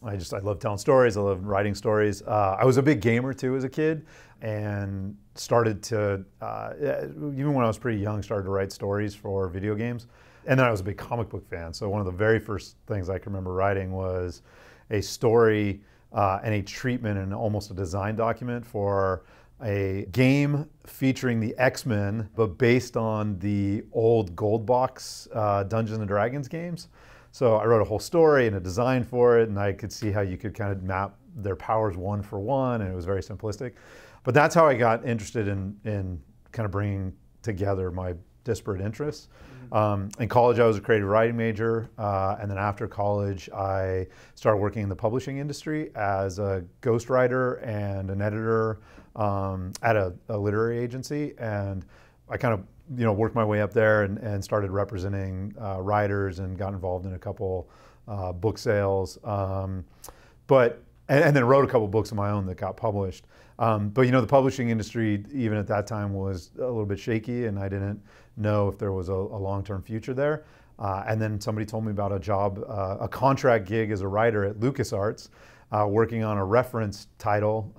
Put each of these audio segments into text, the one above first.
I love telling stories. I love writing stories. I was a big gamer too as a kid, and started to, even when I was pretty young, started to write stories for video games. And then I was a big comic book fan. So one of the very first things I can remember writing was a story and a treatment and almost a design document for a game featuring the X-Men, but based on the old Gold Box Dungeons and Dragons games. So I wrote a whole story and a design for it, and I could see how you could kind of map their powers one for one, and it was very simplistic. But that's how I got interested in kind of bringing together my disparate interests. In college, I was a creative writing major, and then after college, I started working in the publishing industry as a ghostwriter and an editor at a literary agency. And I kind of worked my way up there and started representing writers and got involved in a couple book sales. And then wrote a couple books of my own that got published. But the publishing industry, even at that time, was a little bit shaky, and I didn't know if there was a long-term future there. And then somebody told me about a job, a contract gig as a writer at LucasArts, working on a reference title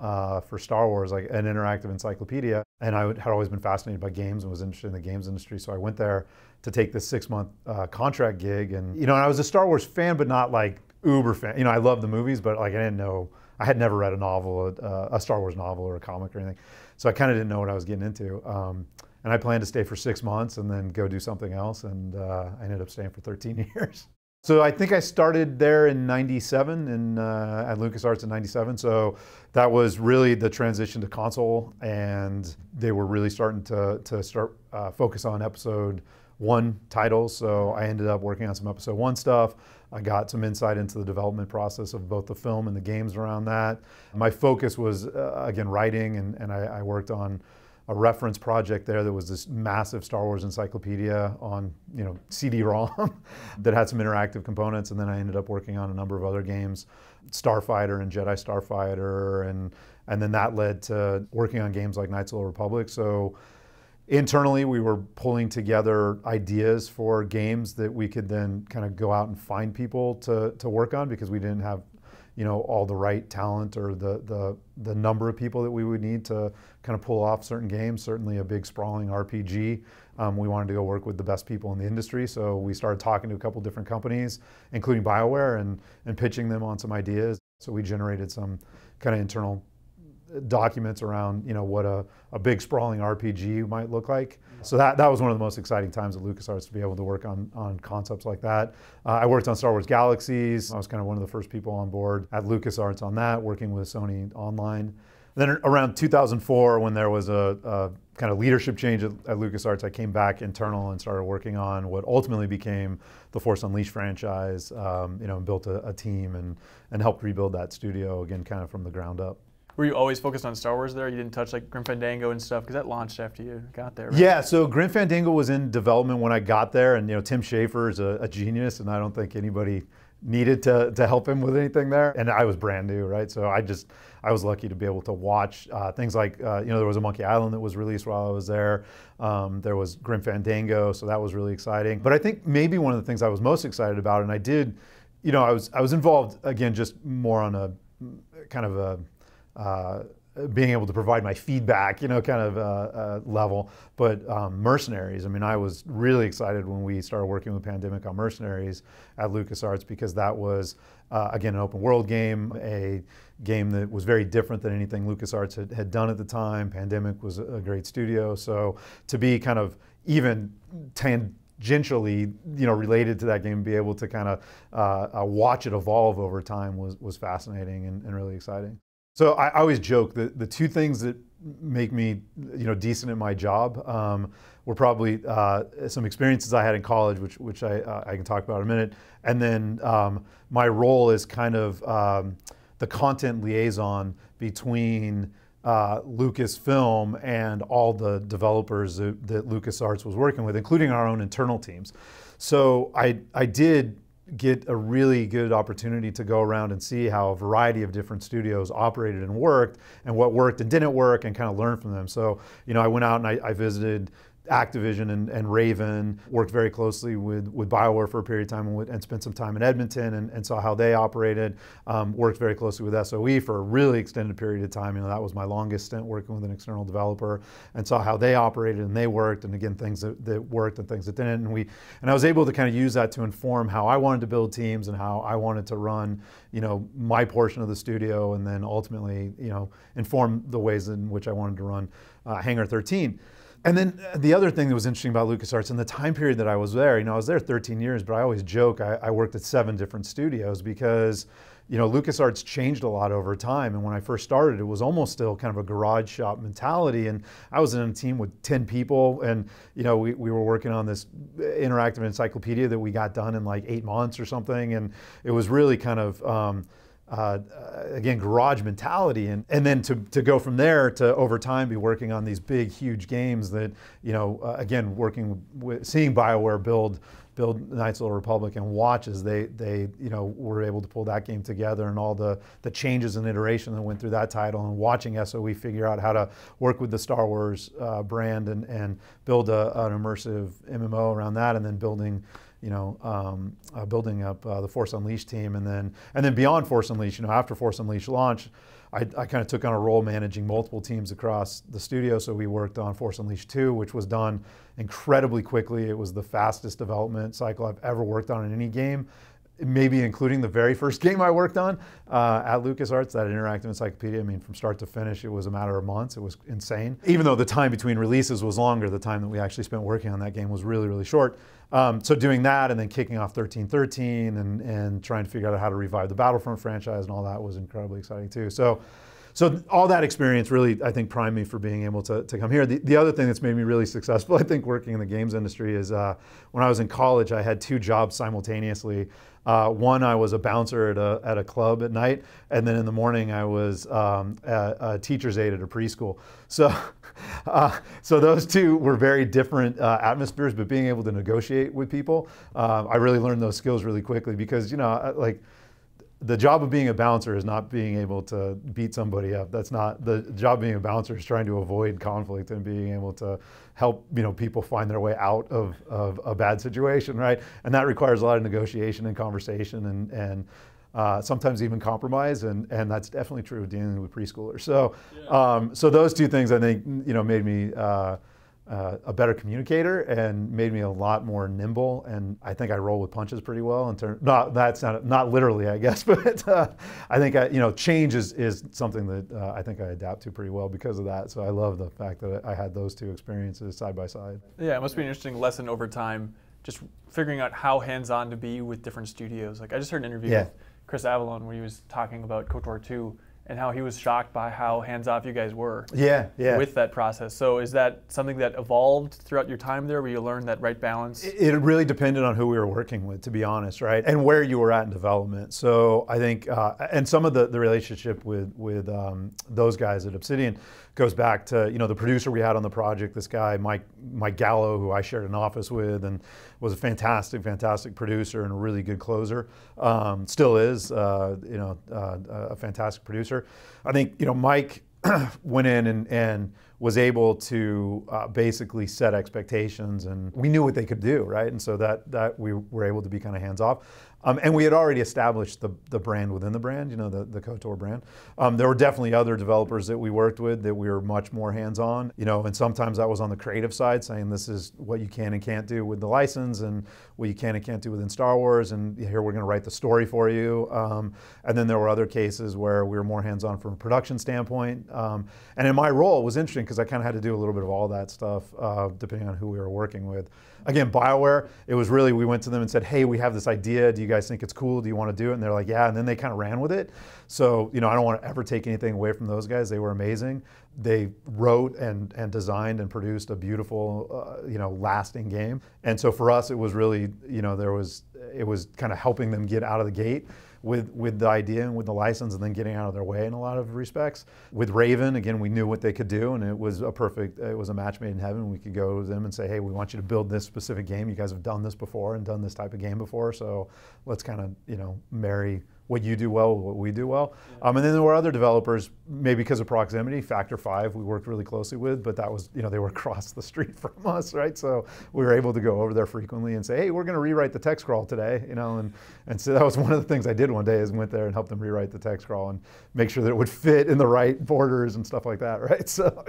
for Star Wars, like an interactive encyclopedia. And I had always been fascinated by games and was interested in the games industry. So I went there to take this 6-month contract gig. And, and I was a Star Wars fan, but not like uber fan. I loved the movies, but like I didn't know, I had never read a novel, a Star Wars novel or a comic or anything. So I kind of didn't know what I was getting into. And I planned to stay for 6 months and then go do something else. And I ended up staying for 13 years. So I think I started there in '97 at LucasArts in '97. So that was really the transition to console, and they were really starting to focus on episode 1 titles. So I ended up working on some episode 1 stuff. I got some insight into the development process of both the film and the games around that. My focus was, again, writing, and I worked on a reference project there that was this massive Star Wars encyclopedia on CD-ROM that had some interactive components. And then I ended up working on a number of other games, Starfighter and Jedi Starfighter, and then that led to working on games like Knights of the Old Republic. So internally, we were pulling together ideas for games that we could then kind of go out and find people to work on, because we didn't have all the right talent or the number of people that we would need to kind of pull off certain games. Certainly a big sprawling RPG. We wanted to go work with the best people in the industry. So we started talking to a couple different companies, including BioWare, and pitching them on some ideas. So we generated some kind of internal documents around what a big sprawling RPG might look like. So that was one of the most exciting times at LucasArts, to be able to work on concepts like that. I worked on Star Wars Galaxies. I was kind of one of the first people on board at LucasArts on that, working with Sony Online. Then around 2004, when there was a kind of leadership change at LucasArts, I came back internal and started working on what ultimately became the Force Unleashed franchise, and built a team and helped rebuild that studio, again, kind of from the ground up. Were you always focused on Star Wars there? You didn't touch like Grim Fandango and stuff, because that launched after you got there, right? Yeah, so Grim Fandango was in development when I got there, and Tim Schafer is a genius, and I don't think anybody needed to help him with anything there. And I was brand new, right? So I was lucky to be able to watch things like, there was a Monkey Island that was released while I was there. There was Grim Fandango, so that was really exciting. But I think maybe one of the things I was most excited about, and I did, I was involved, again, just more on a kind of a, being able to provide my feedback, kind of level. But Mercenaries, I mean, I was really excited when we started working with Pandemic on Mercenaries at LucasArts, because that was, again, an open world game, a game that was very different than anything LucasArts had done at the time. Pandemic was a great studio. So to be kind of even tangentially, related to that game, be able to kind of watch it evolve over time was fascinating and really exciting. So I always joke that the two things that make me, decent at my job were probably some experiences I had in college, which I can talk about in a minute, and then my role as kind of the content liaison between Lucasfilm and all the developers that LucasArts was working with, including our own internal teams. So I did get a really good opportunity to go around and see how a variety of different studios operated and worked, and what worked and didn't work, and kind of learn from them. So, I went out and I visited Activision and Raven, worked very closely with BioWare for a period of time and spent some time in Edmonton and saw how they operated. Worked very closely with SOE for a really extended period of time. That was my longest stint working with an external developer, and saw how they operated and they worked, and again, things that worked and things that didn't. And I was able to kind of use that to inform how I wanted to build teams and how I wanted to run, my portion of the studio, and then ultimately, inform the ways in which I wanted to run Hangar 13. And then the other thing that was interesting about LucasArts in the time period that I was there, I was there 13 years, but I always joke I worked at 7 different studios because, LucasArts changed a lot over time. And when I first started, it was almost still kind of a garage shop mentality. And I was in a team with 10 people, and we were working on this interactive encyclopedia that we got done in like 8 months or something. And it was really kind of again, garage mentality, and then to go from there to over time be working on these big, huge games that, again, working with, seeing BioWare build Knights of the Old Republic and watch as they were able to pull that game together, and all the changes and iteration that went through that title, and watching SOE figure out how to work with the Star Wars brand and build an immersive MMO around that, and then building building up the Force Unleashed team, and then beyond Force Unleashed, after Force Unleashed launch, I kind of took on a role managing multiple teams across the studio. So we worked on Force Unleashed 2, which was done incredibly quickly. It was the fastest development cycle I've ever worked on in any game, maybe including the very first game I worked on at LucasArts, that interactive encyclopedia. From start to finish, it was a matter of months. It was insane. Even though the time between releases was longer, the time that we actually spent working on that game was really, really short. So doing that and then kicking off 1313 and trying to figure out how to revive the Battlefront franchise and all that was incredibly exciting too. So all that experience really, I think, primed me for being able to come here. The other thing that's made me really successful, I think, working in the games industry is when I was in college, I had 2 jobs simultaneously. One, I was a bouncer at a club at night, and then in the morning I was a teacher's aide at a preschool. So those 2 were very different atmospheres, but being able to negotiate with people, I really learned those skills really quickly because, the job of being a bouncer is not being able to beat somebody up. That's not the job of being a bouncer. Is trying to avoid conflict and being able to help people find their way out of a bad situation, right? And that requires a lot of negotiation and conversation and sometimes even compromise, and that's definitely true of dealing with preschoolers. So so those 2 things, I think, made me a better communicator and made me a lot more nimble, and I think I roll with punches pretty well. Not literally, I guess, but I think change is something that I think I adapt to pretty well because of that. So I love the fact that I had those 2 experiences side by side. Yeah, it must be an interesting lesson over time, just figuring out how hands-on to be with different studios. Like I just heard an interview with Chris Avalon where he was talking about KOTOR 2. And how he was shocked by how hands-off you guys were with that process. So is that something that evolved throughout your time there, where you learned that right balance? It really depended on who we were working with, to be honest, right? And where you were at in development. So I think, and some of the relationship with those guys at Obsidian goes back to, the producer we had on the project, this guy, Mike Gallo, who I shared an office with and was a fantastic, fantastic producer and a really good closer. Still is, a fantastic producer. I think, Mike went in and was able to basically set expectations, and we knew what they could do, right? And so that we were able to be kind of hands off. And we had already established the brand within the brand, the KOTOR brand. There were definitely other developers that we worked with that we were much more hands-on, and sometimes that was on the creative side, saying this is what you can and can't do with the license and what you can and can't do within Star Wars, and here we're going to write the story for you. And then there were other cases where we were more hands-on from a production standpoint. And in my role, it was interesting because I kind of had to do a little bit of all that stuff, depending on who we were working with. Again, BioWare, it was really, we went to them and said, hey, we have this idea. Do you guys think it's cool? Do you want to do it? And they're like, yeah. And then they kind of ran with it. So, I don't want to ever take anything away from those guys. They were amazing. They wrote and designed and produced a beautiful, lasting game. And so for us, it was really, it was kind of helping them get out of the gate with the idea and with the license, and then getting out of their way in a lot of respects. With Raven, again, we knew what they could do, and it was a match made in heaven. We could go to them and say, hey, we want you to build this specific game. You guys have done this before and done this type of game before, so let's kind of, marry what you do well, what we do well. And then there were other developers, maybe because of proximity. Factor 5 we worked really closely with, but that was, they were across the street from us, right? So we were able to go over there frequently and say, hey, we're going to rewrite the text crawl today, and so that was one of the things I did one day, is went there and helped them rewrite the text crawl and make sure that it would fit in the right borders and stuff like that, right? So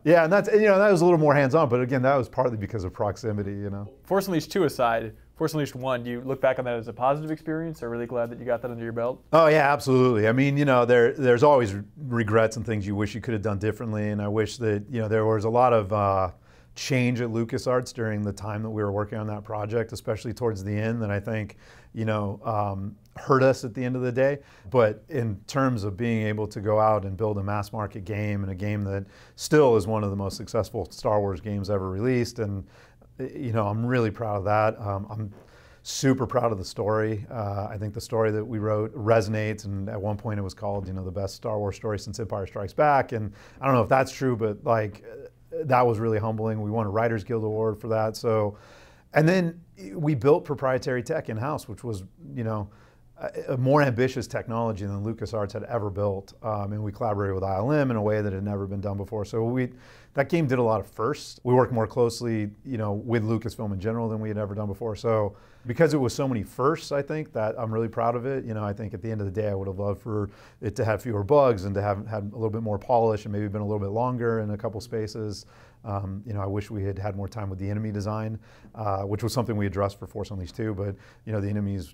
yeah, and that's, that was a little more hands-on, but again, that was partly because of proximity, Force Unleashed 2 aside, Force Unleashed 1, do you look back on that as a positive experience, or really glad that you got that under your belt? Oh yeah, absolutely. I mean, there's always regrets and things you wish you could have done differently, and I wish that, there was a lot of change at LucasArts during the time that we were working on that project, especially towards the end, that I think, hurt us at the end of the day. But in terms of being able to go out and build a mass market game, and a game that still is one of the most successful Star Wars games ever released, and I'm really proud of that. I'm super proud of the story. I think the story that we wrote resonates, and at one point it was called, the best Star Wars story since Empire Strikes Back. And I don't know if that's true, but like, that was really humbling. We won a Writers Guild Award for that. So, and then we built proprietary tech in-house, which was, a more ambitious technology than LucasArts had ever built. And we collaborated with ILM in a way that had never been done before. So that game did a lot of firsts. We worked more closely, with Lucasfilm in general than we had ever done before. So because it was so many firsts, I think that I'm really proud of it. I think at the end of the day, I would have loved for it to have fewer bugs and to have had a little bit more polish and maybe been a little bit longer in a couple spaces. I wish we had had more time with the enemy design, which was something we addressed for Force Unleashed 2, but the enemies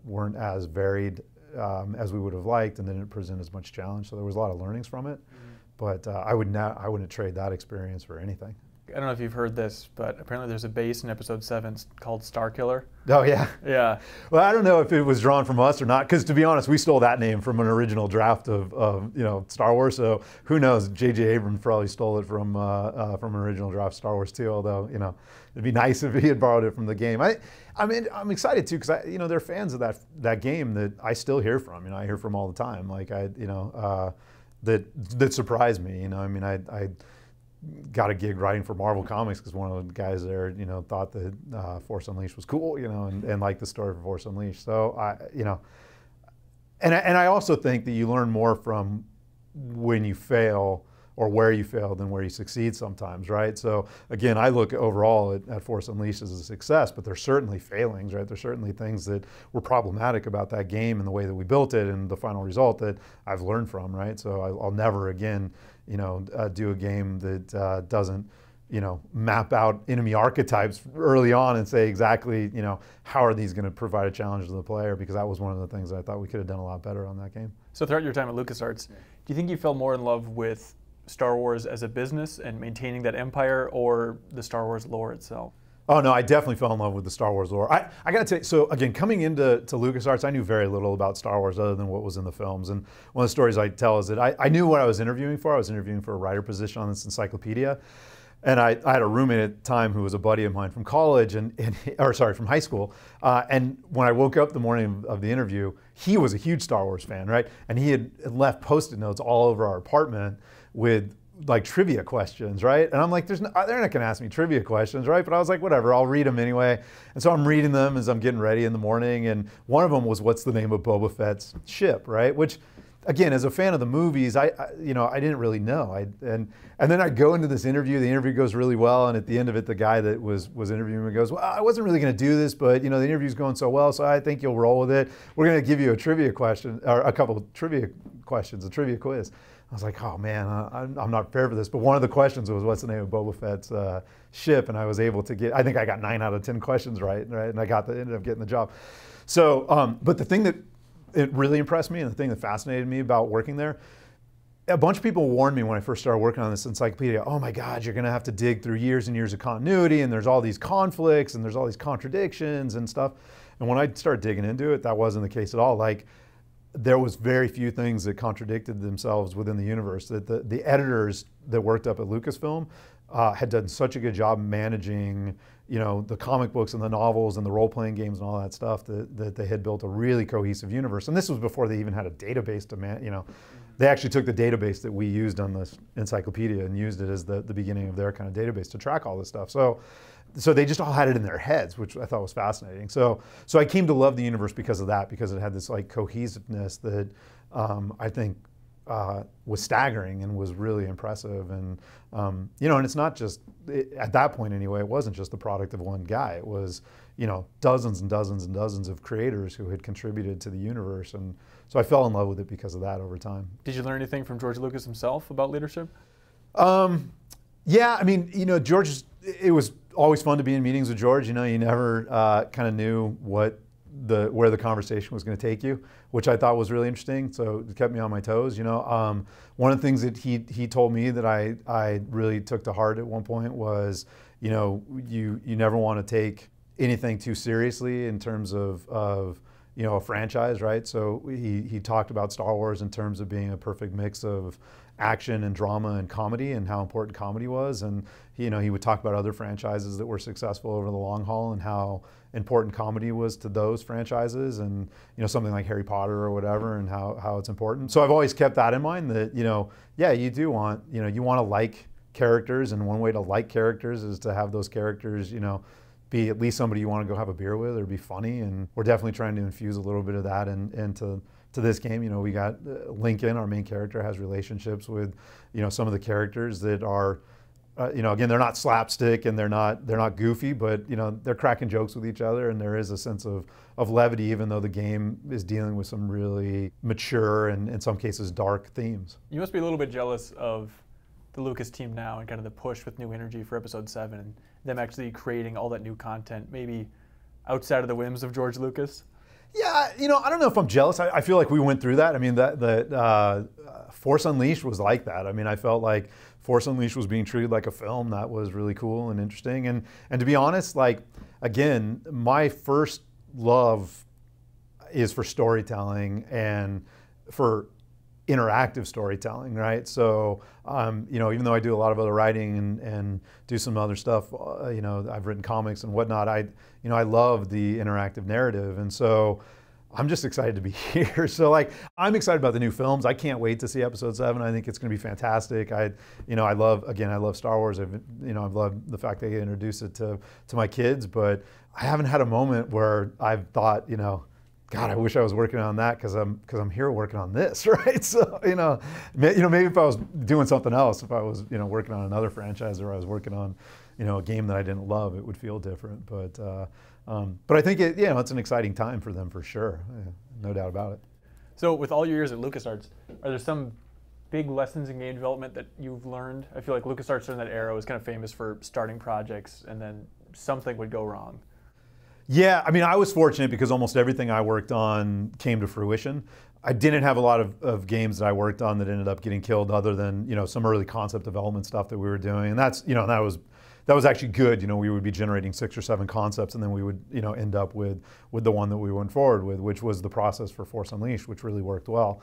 weren't as varied as we would have liked, and didn't present as much challenge. So there was a lot of learnings from it, but I wouldn't trade that experience for anything. I don't know if you've heard this, but apparently there's a base in Episode 7 called Star Killer. Oh yeah. Yeah. Well, I don't know if it was drawn from us or not, because to be honest, we stole that name from an original draft of Star Wars. So who knows? J.J. Abrams probably stole it from an original draft of Star Wars too. Although it'd be nice if he had borrowed it from the game. I'm excited too, because they're fans of that game that I still hear from. I hear from all the time. Like that surprised me. I got a gig writing for Marvel Comics because one of the guys there, thought that Force Unleashed was cool, and liked the story for Force Unleashed. So and I also think that you learn more from when you fail or where you fail than where you succeed sometimes, right? So again, I look overall at Force Unleashed as a success, but there's certainly failings, right? There's certainly things that were problematic about that game and the way that we built it and the final result that I've learned from, right? So I'll never again, do a game that doesn't, map out enemy archetypes early on and say exactly, how are these going to provide a challenge to the player? Because that was one of the things that I thought we could have done a lot better on that game. So throughout your time at LucasArts, do you think you fell more in love with Star Wars as a business and maintaining that empire, or the Star Wars lore itself? Oh no, I definitely fell in love with the Star Wars lore. I got to tell you, so again, coming into LucasArts, I knew very little about Star Wars other than what was in the films. And one of the stories I tell is that I knew what I was interviewing for. I was interviewing for a writer position on this encyclopedia. And I had a roommate at the time who was a buddy of mine from college, from high school. And when I woke up the morning of the interview, he was a huge Star Wars fan, right? And he had left Post-it notes all over our apartment with like trivia questions, right? And I'm like, they're not going to ask me trivia questions, right? But I was like, whatever, I'll read them anyway. And so I'm reading them as I'm getting ready in the morning. And one of them was, what's the name of Boba Fett's ship, right? Which, again, as a fan of the movies, I didn't really know. And then I go into this interview. The interview goes really well, and at the end of it, the guy that was interviewing me goes, "Well, I wasn't really going to do this, but the interview's going so well, so I think you'll roll with it. We're going to give you a trivia question, or a couple of trivia questions, a trivia quiz." I was like, "Oh man, I'm not prepared for this." But one of the questions was, "What's the name of Boba Fett's ship?" And I was able to get. I think I got 9 out of 10 questions right, and I ended up getting the job. So, but the thing that it really impressed me, and the thing that fascinated me about working there, a bunch of people warned me when I first started working on this encyclopedia, oh my God, you're gonna have to dig through years and years of continuity, and there's all these conflicts, and there's all these contradictions and stuff. And when I started digging into it, that wasn't the case at all. Like, there was very few things that contradicted themselves within the universe. That the editors that worked up at Lucasfilm had done such a good job managing, the comic books and the novels and the role-playing games and all that stuff, that they had built a really cohesive universe. And this was before they even had a database to they actually took the database that we used on this encyclopedia and used it as the beginning of their kind of database to track all this stuff. So so they just all had it in their heads, which I thought was fascinating. So I came to love the universe because of that, because it had this like cohesiveness that I think was staggering and was really impressive. And and it's not just at that point anyway. It wasn't just the product of one guy. It was dozens and dozens and dozens of creators who had contributed to the universe, and so I fell in love with it because of that over time. Did you learn anything from George Lucas himself about leadership? Yeah, I mean, George. It was always fun to be in meetings with George. You never kind of knew where the conversation was going to take you, which I thought was really interesting. So it kept me on my toes. One of the things that he told me that I really took to heart at one point was, you never want to take anything too seriously in terms of a franchise, right? So he talked about Star Wars in terms of being a perfect mix of action and drama and comedy, and how important comedy was. And he would talk about other franchises that were successful over the long haul and how important comedy was to those franchises, and something like Harry Potter or whatever, and how it's important. So I've always kept that in mind, that you do want you want to like characters, and one way to like characters is to have those characters be at least somebody you want to go have a beer with or be funny. And we're definitely trying to infuse a little bit of that into this game. We got Lincoln, our main character, has relationships with some of the characters that are again, they're not slapstick and they're not goofy, but they're cracking jokes with each other, and there is a sense of levity, even though the game is dealing with some really mature and in some cases dark themes. You must be a little bit jealous of the Lucas team now and kind of the push with new energy for Episode 7 and them actually creating all that new content, maybe outside of the whims of George Lucas. Yeah, I don't know if I'm jealous. I feel like we went through that. I mean, the Force Unleashed was like that. I mean, I felt like Force Unleashed was being treated like a film. That was really cool and interesting. And to be honest, like, again, my first love is for storytelling and for interactive storytelling, right? So, even though I do a lot of other writing and do some other stuff, I've written comics and whatnot, I love the interactive narrative. And so I'm just excited to be here. So like, I'm excited about the new films. I can't wait to see Episode 7. I think it's going to be fantastic. I love Star Wars. I've loved the fact they introduced it to my kids, but I haven't had a moment where I've thought, God, I wish I was working on that because I'm here working on this, right? So maybe if I was doing something else, if I was working on another franchise, or I was working on a game that I didn't love, it would feel different. But I think it's an exciting time for them for sure, no doubt about it. So with all your years at LucasArts, are there some big lessons in game development that you've learned? I feel like LucasArts during that era was kind of famous for starting projects and then something would go wrong. Yeah, I mean, I was fortunate because almost everything I worked on came to fruition. I didn't have a lot of games that I worked on that ended up getting killed, other than some early concept development stuff that we were doing, and that's that was actually good. We would be generating 6 or 7 concepts, and then we would end up with the one that we went forward with, which was the process for Force Unleashed, which really worked well.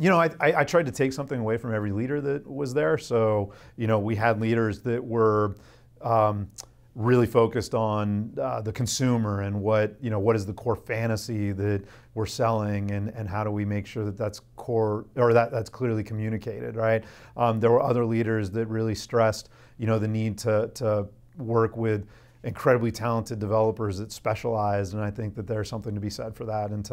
I tried to take something away from every leader that was there. So we had leaders that were really focused on the consumer and what is the core fantasy that we're selling, and how do we make sure that that's core, or that's clearly communicated, right? There were other leaders that really stressed the need to work with incredibly talented developers that specialized, and I think that there's something to be said for that, and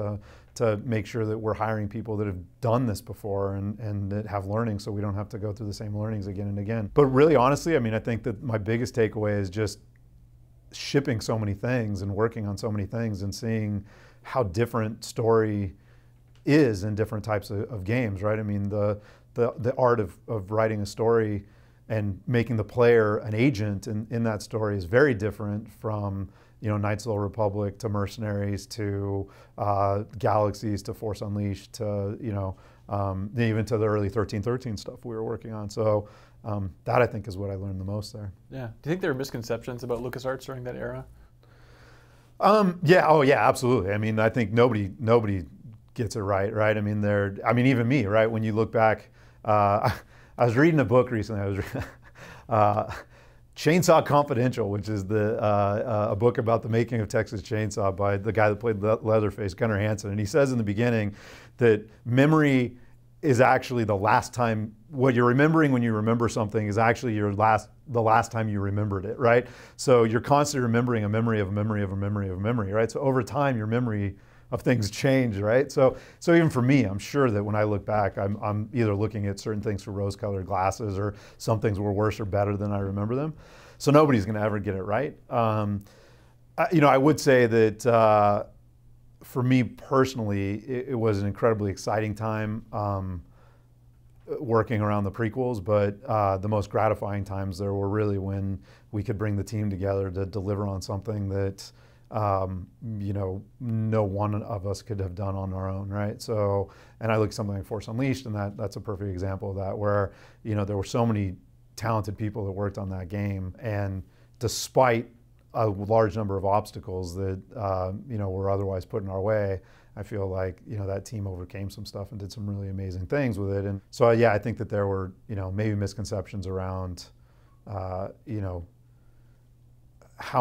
to make sure that we're hiring people that have done this before and that have learning, so we don't have to go through the same learnings again and again. But really, honestly, I mean, I think that my biggest takeaway is just shipping so many things and working on so many things and seeing how different story is in different types of games, right? I mean, the art of writing a story and making the player an agent in that story is very different from Knights of the Republic to Mercenaries to Galaxies to Force Unleashed to even to the early 1313 stuff we were working on. So that, I think, is what I learned the most there. Yeah. Do you think there were misconceptions about LucasArts during that era? Yeah. Oh, yeah. Absolutely. I mean, I think nobody gets it right. I mean, even me, right? When you look back, I was reading a book recently. I was Chainsaw Confidential, which is a book about the making of Texas Chainsaw by the guy that played Leatherface, Gunnar Hansen, and he says in the beginning that memory is actually the last time, what you're remembering when you remember something is actually the last time you remembered it, right? So you're constantly remembering a memory of a memory of a memory of a memory, right? So over time, your memory of things change, right? So even for me, I'm sure that when I look back, I'm either looking at certain things through rose-colored glasses, or some things were worse or better than I remember them. So nobody's going to ever get it right. I would say that for me personally, it was an incredibly exciting time working around the prequels, but the most gratifying times there were really when we could bring the team together to deliver on something that no one of us could have done on our own, right? So, and I look at something like Force Unleashed, and that's a perfect example of that, where there were so many talented people that worked on that game, and despite a large number of obstacles that were otherwise put in our way, I feel like that team overcame some stuff and did some really amazing things with it. And so yeah, I think that there were maybe misconceptions around how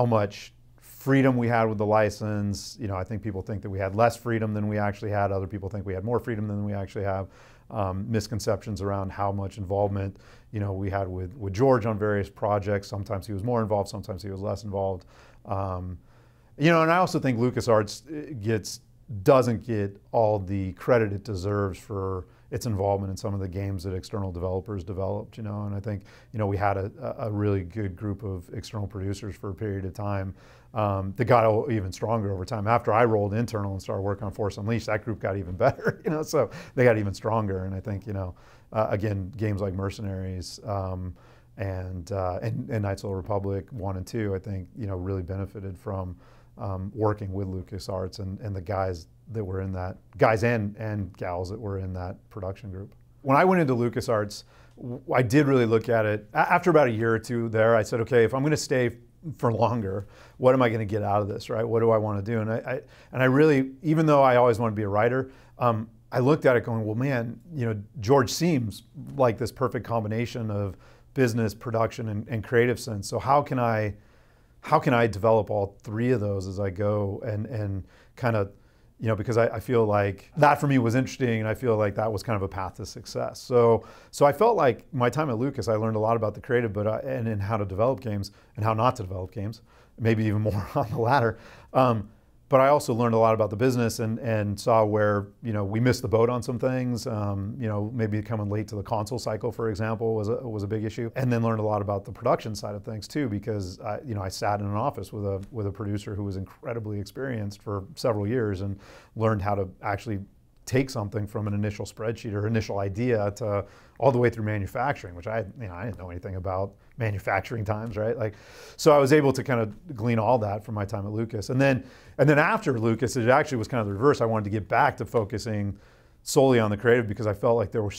much freedom we had with the license. I think people think that we had less freedom than we actually had. Other people think we had more freedom than we actually have. Misconceptions around how much involvement we had with George on various projects. Sometimes he was more involved, sometimes he was less involved. And I also think LucasArts doesn't get all the credit it deserves for its involvement in some of the games that external developers developed. And I think we had a really good group of external producers for a period of time that got even stronger over time. After I rolled internal and started working on Force Unleashed, that group got even better. So they got even stronger. And I think again, games like Mercenaries and Knights of the Republic 1 and 2, I think really benefited from working with LucasArts and the guys that were in that, guys and gals that were in that production group. When I went into LucasArts, I did really look at it. After about a year or two there, I said, okay, if I'm going to stay for longer, what am I going to get out of this, right? What do I want to do? And I really, even though I always wanted to be a writer, I looked at it going, well, man, George seems like this perfect combination of business, production, and creative sense. So how can I develop all three of those as I go and kind of, because I feel like that for me was interesting, and I feel like that was kind of a path to success. So I felt like my time at Lucas, I learned a lot about the creative, and how to develop games and how not to develop games, maybe even more on the latter. But I also learned a lot about the business and saw where we missed the boat on some things. Maybe coming late to the console cycle, for example, was a big issue. And then learned a lot about the production side of things too, because I sat in an office with a producer who was incredibly experienced for several years and learned how to actually take something from an initial spreadsheet or initial idea to all the way through manufacturing, which I didn't know anything about manufacturing times, right? So I was able to kind of glean all that from my time at Lucas. And then after Lucas, it actually was kind of the reverse. I wanted to get back to focusing solely on the creative because I felt like there were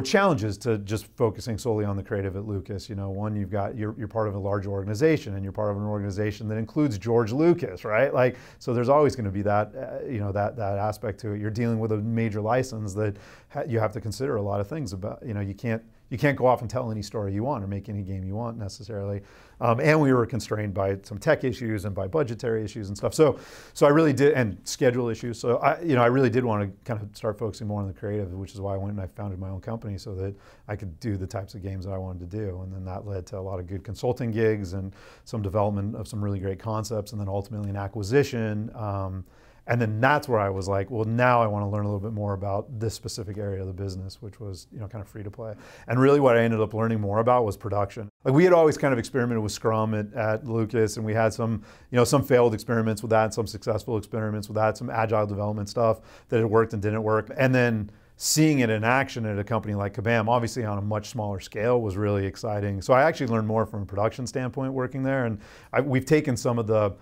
challenges to just focusing solely on the creative at Lucas. One, you're part of a large organization, and you're part of an organization that includes George Lucas, right? So there's always going to be that, that aspect to it. You're dealing with a major license that you have to consider a lot of things about. You can't go off and tell any story you want or make any game you want necessarily. And we were constrained by some tech issues and by budgetary issues and stuff. So I really did, and schedule issues. So I really did want to kind of start focusing more on the creative, which is why I went and I founded my own company so that I could do the types of games that I wanted to do. And then that led to a lot of good consulting gigs and some development of some really great concepts, and then ultimately an acquisition. And then that's where I was like, well, now I want to learn a little bit more about this specific area of the business, which was, kind of free to play. And really what I ended up learning more about was production. We had always kind of experimented with Scrum at Lucas, and we had some failed experiments with that, some successful experiments with that, some agile development stuff that had worked and didn't work. And then seeing it in action at a company like Kabam, obviously on a much smaller scale, was really exciting. So I actually learned more from a production standpoint working there. And we've taken some of the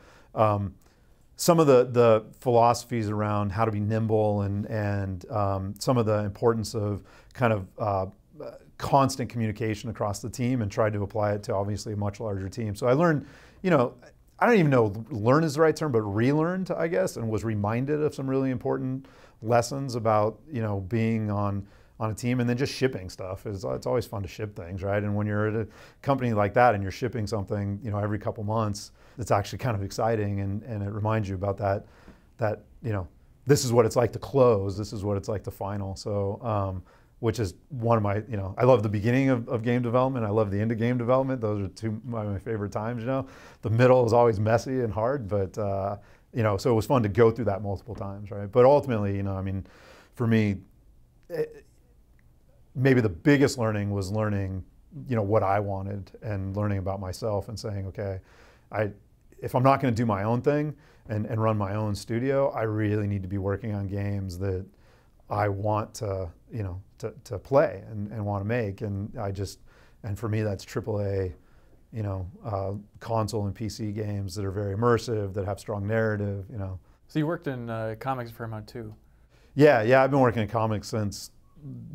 philosophies around how to be nimble and some of the importance of kind of constant communication across the team, and tried to apply it to obviously a much larger team. So I learned, I don't even know learn is the right term, but relearned, I guess, and was reminded of some really important lessons about, being on a team, and then just shipping stuff. It's always fun to ship things, right? And when you're at a company like that and you're shipping something, every couple months, it's actually kind of exciting, and it reminds you about that this is what it's like to close. This is what it's like to final. So, which is one of my, I love the beginning of game development. I love the end of game development. Those are two of my favorite times, The middle is always messy and hard, but, so it was fun to go through that multiple times, right? But ultimately, for me, maybe the biggest learning was learning, what I wanted and learning about myself and saying, okay, if I'm not going to do my own thing and run my own studio, I really need to be working on games that I want to, to play and want to make. And for me, that's AAA, console and PC games that are very immersive, that have strong narrative, So you worked in comics for a amount too. Yeah, I've been working in comics since,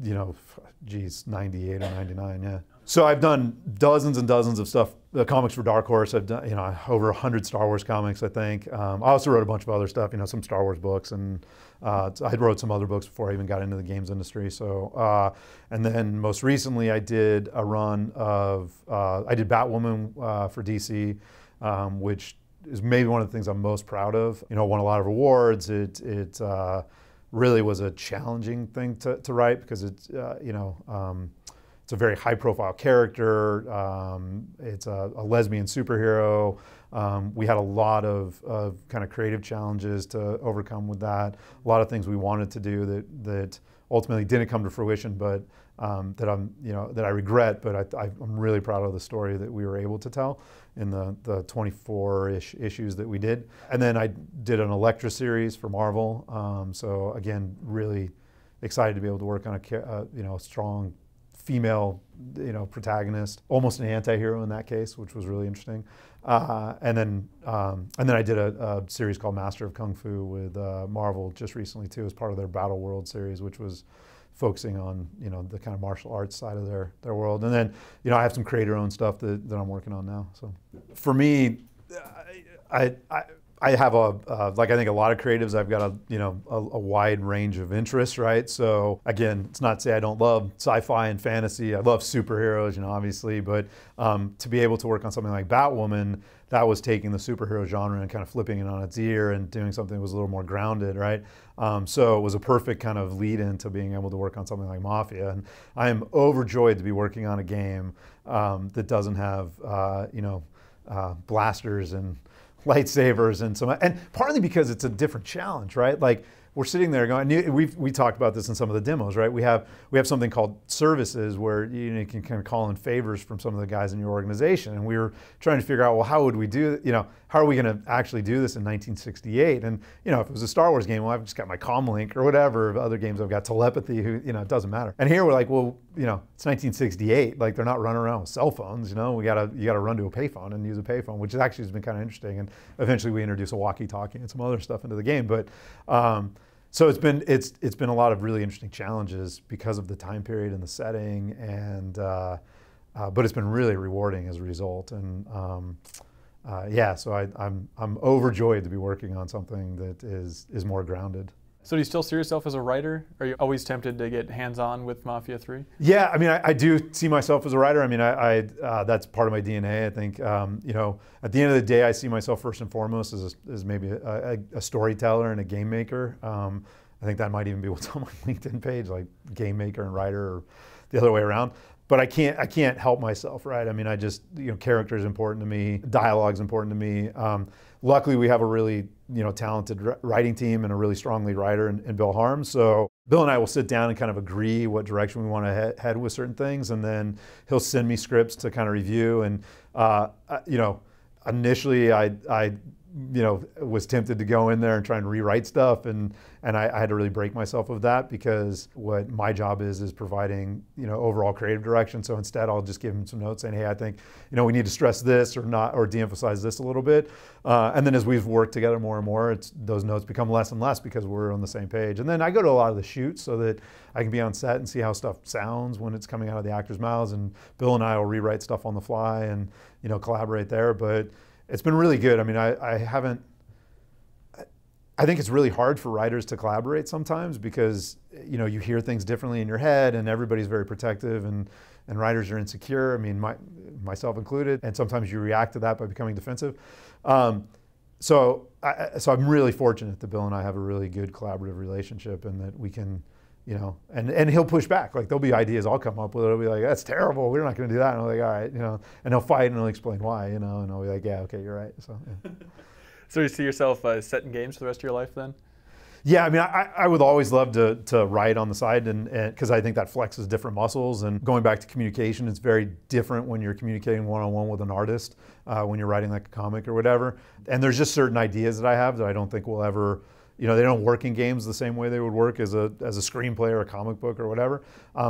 98 or 99, yeah. So I've done dozens and dozens of stuff, comics for Dark Horse. I've done, over 100 Star Wars comics, I think. I also wrote a bunch of other stuff, some Star Wars books, and I wrote some other books before I even got into the games industry. So, and then most recently I did a run of, I did Batwoman for DC, which is maybe one of the things I'm most proud of. Won a lot of awards. It really was a challenging thing to write because it's, it's a very high-profile character. It's a lesbian superhero. We had a lot of kind of creative challenges to overcome with that. A lot of things we wanted to do that ultimately didn't come to fruition, but that I regret. But I'm really proud of the story that we were able to tell in the 24-ish issues that we did. And then I did an Elektra series for Marvel. So again, really excited to be able to work on a strong female, protagonist, almost an anti-hero in that case, which was really interesting. And then I did a series called Master of Kung Fu with Marvel just recently too, as part of their Battle World series, which was focusing on the kind of martial arts side of their world. And then I have some creator-owned stuff that I'm working on now. So for me, I have like I think a lot of creatives, I've got a wide range of interests, right? So again, it's not to say I don't love sci-fi and fantasy. I love superheroes, obviously, but to be able to work on something like Batwoman, that was taking the superhero genre and kind of flipping it on its ear and doing something that was a little more grounded, right? So it was a perfect kind of lead into being able to work on something like Mafia. And I am overjoyed to be working on a game that doesn't have, blasters and lightsabers and partly because it's a different challenge, right? Like we're sitting there going, we talked about this in some of the demos, right? We have something called services where you can kind of call in favors from some of the guys in your organization, and we were trying to figure out, well, how would we do, how are we going to actually do this in 1968? And if it was a Star Wars game, well, I've just got my comlink or whatever. Other games I've got telepathy. It doesn't matter. And here we're like, well, it's 1968. Like they're not running around with cell phones. You gotta run to a payphone and use a payphone, which actually has been kind of interesting. And eventually we introduce a walkie-talkie and some other stuff into the game, but. So it's been a lot of really interesting challenges because of the time period and the setting, and but it's been really rewarding as a result. And so I'm overjoyed to be working on something that is more grounded. So do you still see yourself as a writer? Are you always tempted to get hands-on with Mafia 3? Yeah, I mean, I do see myself as a writer. I mean, that's part of my DNA. I think, at the end of the day, I see myself first and foremost as maybe a storyteller and a game maker. I think that might even be what's on my LinkedIn page, like game maker and writer, or the other way around. But I can't help myself, right? I mean, character is important to me, dialogue is important to me. Luckily, we have a really talented writing team and a really strong lead writer in Bill Harms. So Bill and I will sit down and kind of agree what direction we want to head with certain things, and then he'll send me scripts to kind of review. And initially I was tempted to go in there and try and rewrite stuff, and I had to really break myself of that, because what my job is providing overall creative direction. So instead I'll just give him some notes saying, hey, I think we need to stress this or de-emphasize this a little bit, and then as we've worked together more and more, those notes become less and less because we're on the same page. And then I go to a lot of the shoots so that I can be on set and see how stuff sounds when it's coming out of the actors' mouths, and Bill and I will rewrite stuff on the fly and collaborate there. But it's been really good. I mean, I think it's really hard for writers to collaborate sometimes because, you hear things differently in your head, and everybody's very protective, and writers are insecure. I mean, myself included. And sometimes you react to that by becoming defensive. So so I'm really fortunate that Bill and I have a really good collaborative relationship, and that we can, you know, and he'll push back. Like there'll be ideas I'll come up with. It'll be like, that's terrible. We're not going to do that. And I'm like, all right, you know, and he'll fight and he'll explain why, you know, and I'll be like, yeah, okay, you're right. So, yeah. So you see yourself setting games for the rest of your life then? Yeah, I mean, I would always love to write on the side, and because I think that flexes different muscles. And going back to communication, it's very different when you're communicating one-on-one with an artist, when you're writing like a comic or whatever. And there's just certain ideas that I have that I don't think will ever, you know, they don't work in games the same way they would work as a screenplay or a comic book or whatever.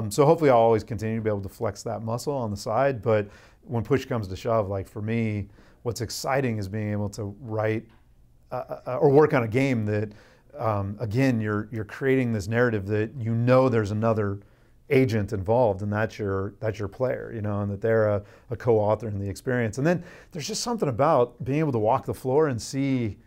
So hopefully I'll always continue to be able to flex that muscle on the side. But when push comes to shove, like for me, what's exciting is being able to write or work on a game that, again, you're creating this narrative that you know there's another agent involved, and that's your player, you know, and that they're a co-author in the experience. And then there's just something about being able to walk the floor and see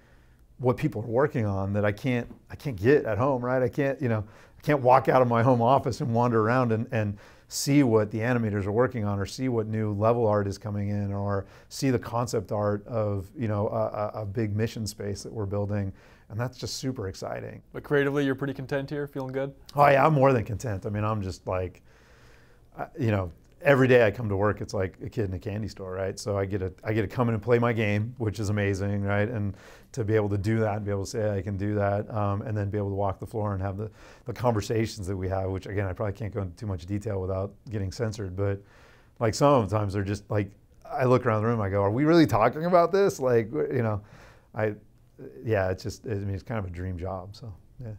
what people are working on that I can't get at home, right? I can't walk out of my home office and wander around and see what the animators are working on, or see what new level art is coming in, or see the concept art of, you know, a big mission space that we're building. And that's just super exciting. But creatively, you're pretty content here, feeling good? Oh yeah, I'm more than content. I mean, I'm just like, you know, every day I come to work, it's like a kid in a candy store, right? So I get to come in and play my game, which is amazing, right? And to be able to do that and be able to say I can do that, and then be able to walk the floor and have the conversations that we have, which again, I probably can't go into too much detail without getting censored, but like sometimes they're just like, I look around the room, I go, are we really talking about this? Like, you know, yeah, it's just, I mean, it's kind of a dream job, so yeah.